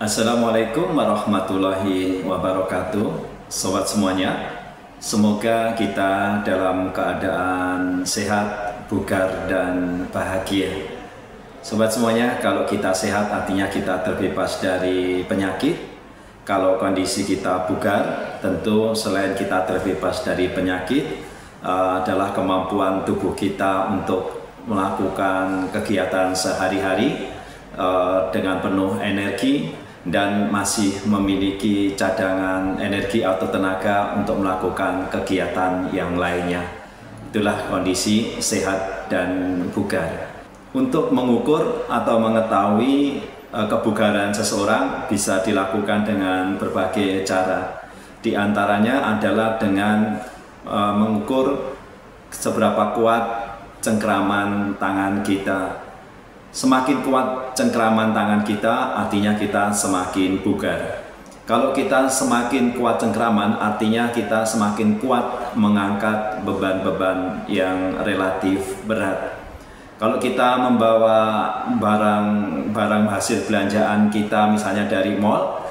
Assalamualaikum warahmatullahi wabarakatuh. Sobat semuanya, semoga kita dalam keadaan sehat, bugar, dan bahagia. Sobat semuanya, kalau kita sehat artinya kita terbebas dari penyakit. Kalau kondisi kita bugar, tentu selain kita terbebas dari penyakit, adalah kemampuan tubuh kita untuk melakukan kegiatan sehari-hari dengan penuh energi dan masih memiliki cadangan energi atau tenaga untuk melakukan kegiatan yang lainnya. Itulah kondisi sehat dan bugar. Untuk mengukur atau mengetahui kebugaran seseorang bisa dilakukan dengan berbagai cara. Di antaranya adalah dengan mengukur seberapa kuat cengkraman tangan kita. Semakin kuat cengkraman tangan kita, artinya kita semakin bugar. Kalau kita semakin kuat cengkraman, artinya kita semakin kuat mengangkat beban-beban yang relatif berat. Kalau kita membawa barang hasil belanjaan kita misalnya dari mall,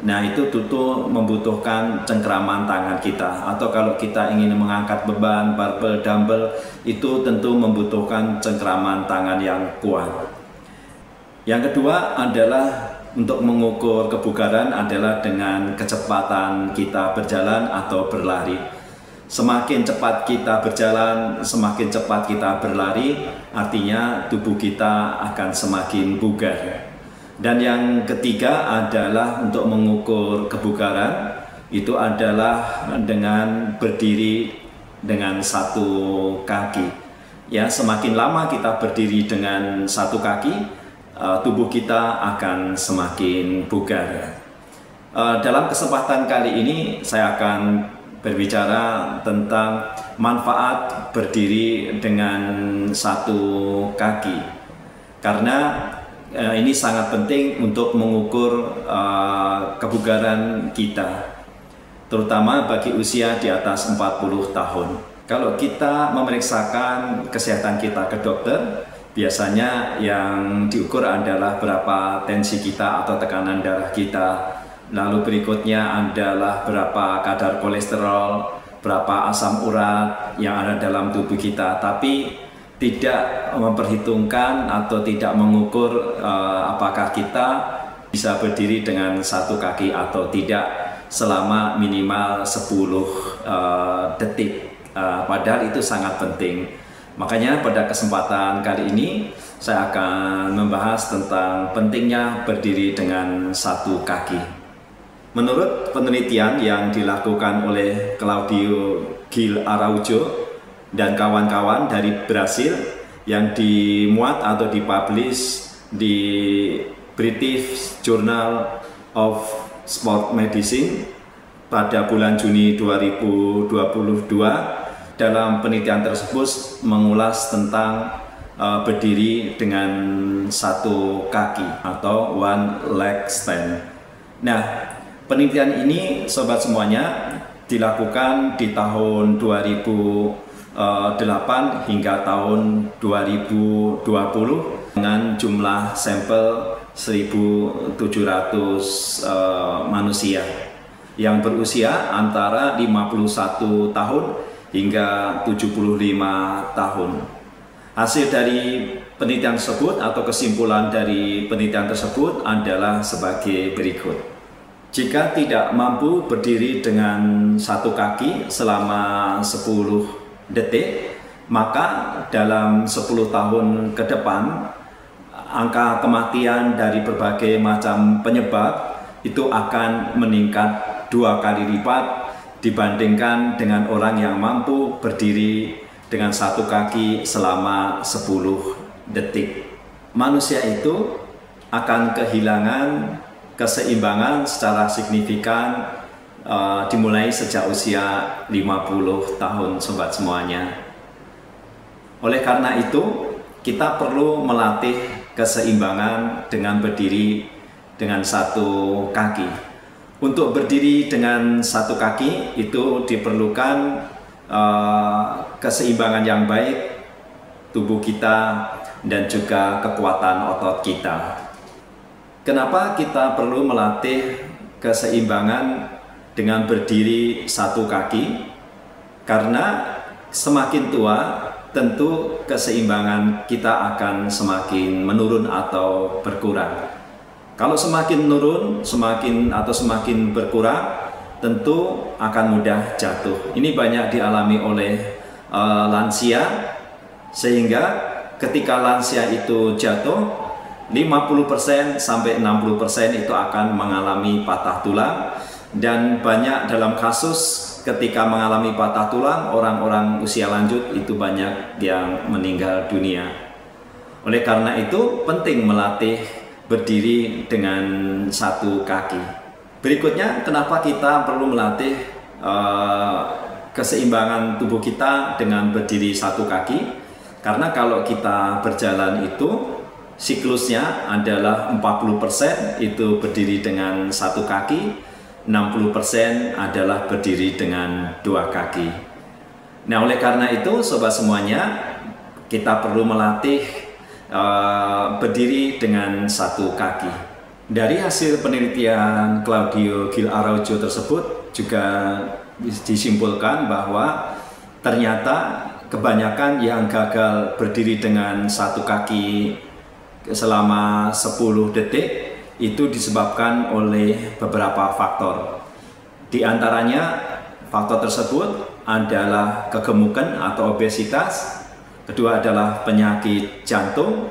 nah itu tentu membutuhkan cengkraman tangan kita. Atau kalau kita ingin mengangkat beban, barbel, dumbbell, itu tentu membutuhkan cengkraman tangan yang kuat. Yang kedua adalah untuk mengukur kebugaran adalah dengan kecepatan kita berjalan atau berlari. Semakin cepat kita berjalan, semakin cepat kita berlari, artinya tubuh kita akan semakin bugar. Dan yang ketiga adalah untuk mengukur kebugaran, itu adalah dengan berdiri dengan satu kaki. Ya, semakin lama kita berdiri dengan satu kaki, tubuh kita akan semakin bugar. Dalam kesempatan kali ini saya akan berbicara tentang manfaat berdiri dengan satu kaki. Karena ini sangat penting untuk mengukur kebugaran kita, terutama bagi usia di atas 40 tahun. Kalau kita memeriksakan kesehatan kita ke dokter, biasanya yang diukur adalah berapa tensi kita atau tekanan darah kita. Lalu berikutnya adalah berapa kadar kolesterol, berapa asam urat yang ada dalam tubuh kita. Tapi tidak memperhitungkan atau tidak mengukur apakah kita bisa berdiri dengan satu kaki atau tidak selama minimal 10 detik. Padahal itu sangat penting. Makanya pada kesempatan kali ini saya akan membahas tentang pentingnya berdiri dengan satu kaki. Menurut penelitian yang dilakukan oleh Claudio Gil Araujo dan kawan-kawan dari Brasil yang dimuat atau dipublish di British Journal of Sport Medicine pada bulan Juni 2022, dalam penelitian tersebut mengulas tentang berdiri dengan satu kaki atau one leg stand. Nah, penelitian ini sobat semuanya dilakukan di tahun 2008 hingga tahun 2020 dengan jumlah sampel 1.700 manusia yang berusia antara 51 tahun hingga 75 tahun. Hasil dari penelitian tersebut atau kesimpulan dari penelitian tersebut adalah sebagai berikut. Jika tidak mampu berdiri dengan satu kaki selama 10 detik, maka dalam 10 tahun ke depan, angka kematian dari berbagai macam penyebab itu akan meningkat 2 kali lipat dibandingkan dengan orang yang mampu berdiri dengan satu kaki selama 10 detik. Manusia itu akan kehilangan keseimbangan secara signifikan dimulai sejak usia 50 tahun sobat semuanya. Oleh karena itu, kita perlu melatih keseimbangan dengan berdiri dengan satu kaki. Untuk berdiri dengan satu kaki itu diperlukan keseimbangan yang baik tubuh kita dan juga kekuatan otot kita. Kenapa kita perlu melatih keseimbangan dengan berdiri satu kaki? Karena semakin tua tentu keseimbangan kita akan semakin menurun atau berkurang. Kalau semakin menurun, semakin berkurang, tentu akan mudah jatuh. Ini banyak dialami oleh lansia, sehingga ketika lansia itu jatuh, 50% sampai 60% itu akan mengalami patah tulang. Dan banyak dalam kasus ketika mengalami patah tulang, orang-orang usia lanjut itu banyak yang meninggal dunia. Oleh karena itu penting melatih berdiri dengan satu kaki. Berikutnya, kenapa kita perlu melatih keseimbangan tubuh kita dengan berdiri satu kaki? Karena kalau kita berjalan itu siklusnya adalah 40% itu berdiri dengan satu kaki, 60% adalah berdiri dengan dua kaki. Nah, oleh karena itu sobat semuanya, kita perlu melatih berdiri dengan satu kaki. Dari hasil penelitian Claudio Gil Araujo tersebut juga disimpulkan bahwa ternyata kebanyakan yang gagal berdiri dengan satu kaki selama 10 detik itu disebabkan oleh beberapa faktor. Di antaranya faktor tersebut adalah kegemukan atau obesitas, kedua adalah penyakit jantung,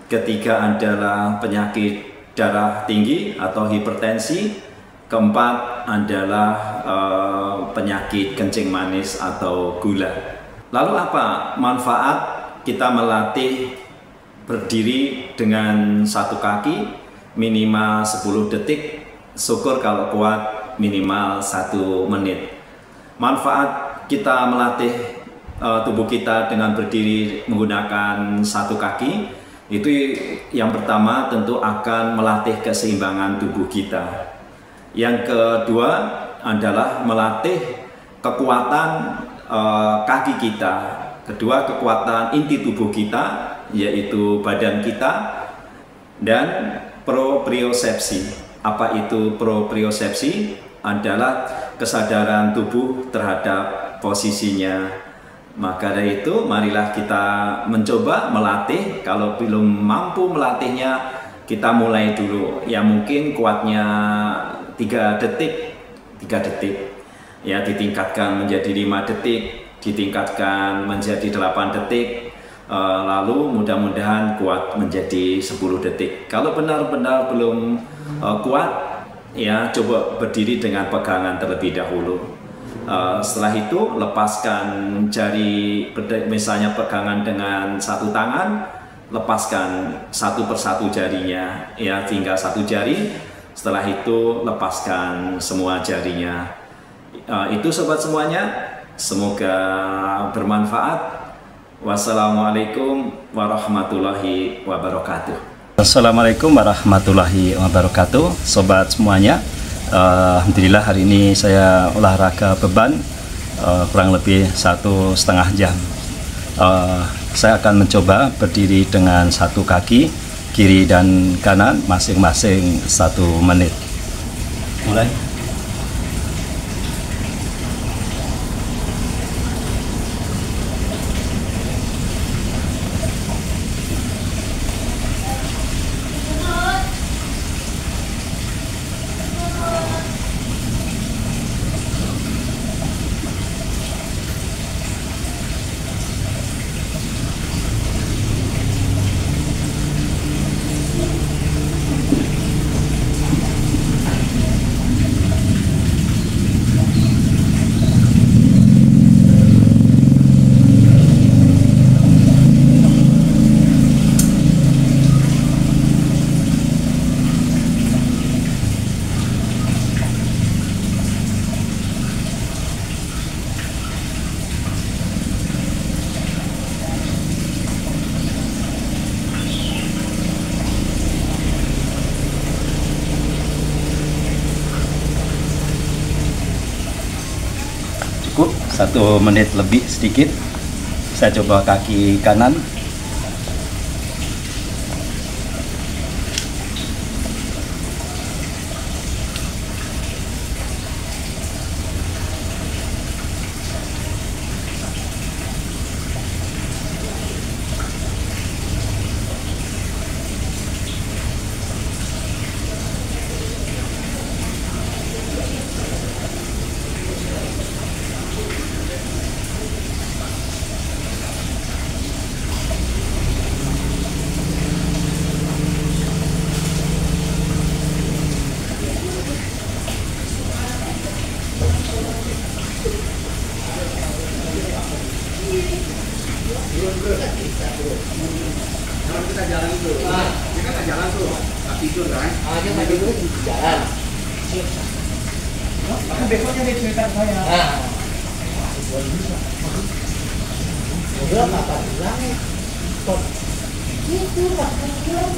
ketiga adalah penyakit darah tinggi atau hipertensi, keempat adalah penyakit kencing manis atau gula. Lalu apa manfaat kita melatih berdiri dengan satu kaki minimal 10 detik, syukur kalau kuat minimal 1 menit. Manfaat kita melatih tubuh kita dengan berdiri menggunakan satu kaki itu yang pertama tentu akan melatih keseimbangan tubuh kita. Yang kedua adalah melatih kekuatan kaki kita. Kedua, kekuatan inti tubuh kita, yaitu badan kita. Dan propriosepsi. Apa itu propriosepsi? Adalah kesadaran tubuh terhadap posisinya. Maka dari itu, marilah kita mencoba melatih. Kalau belum mampu melatihnya, kita mulai dulu. Ya mungkin kuatnya 3 detik, ya ditingkatkan menjadi 5 detik, ditingkatkan menjadi 8 detik, lalu mudah-mudahan kuat menjadi 10 detik. Kalau benar-benar belum kuat, ya coba berdiri dengan pegangan terlebih dahulu. Setelah itu lepaskan jari, misalnya pegangan dengan satu tangan, lepaskan satu persatu jarinya, ya tinggal satu jari. Setelah itu lepaskan semua jarinya. Itu sobat semuanya, semoga bermanfaat. Wassalamualaikum warahmatullahi wabarakatuh. Assalamualaikum warahmatullahi wabarakatuh, sobat semuanya. Alhamdulillah hari ini saya olahraga beban kurang lebih 1,5 jam. Saya akan mencoba berdiri dengan satu kaki, kiri dan kanan masing-masing 1 menit. Mulai. Cukup 1 menit lebih sedikit. Saya coba kaki kanan. jalan. Maka besoknya dia cerita ke saya. Nah, udah apa bilang? Kok itu apa bilang?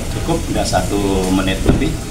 Cukup nggak 1 menit lebih.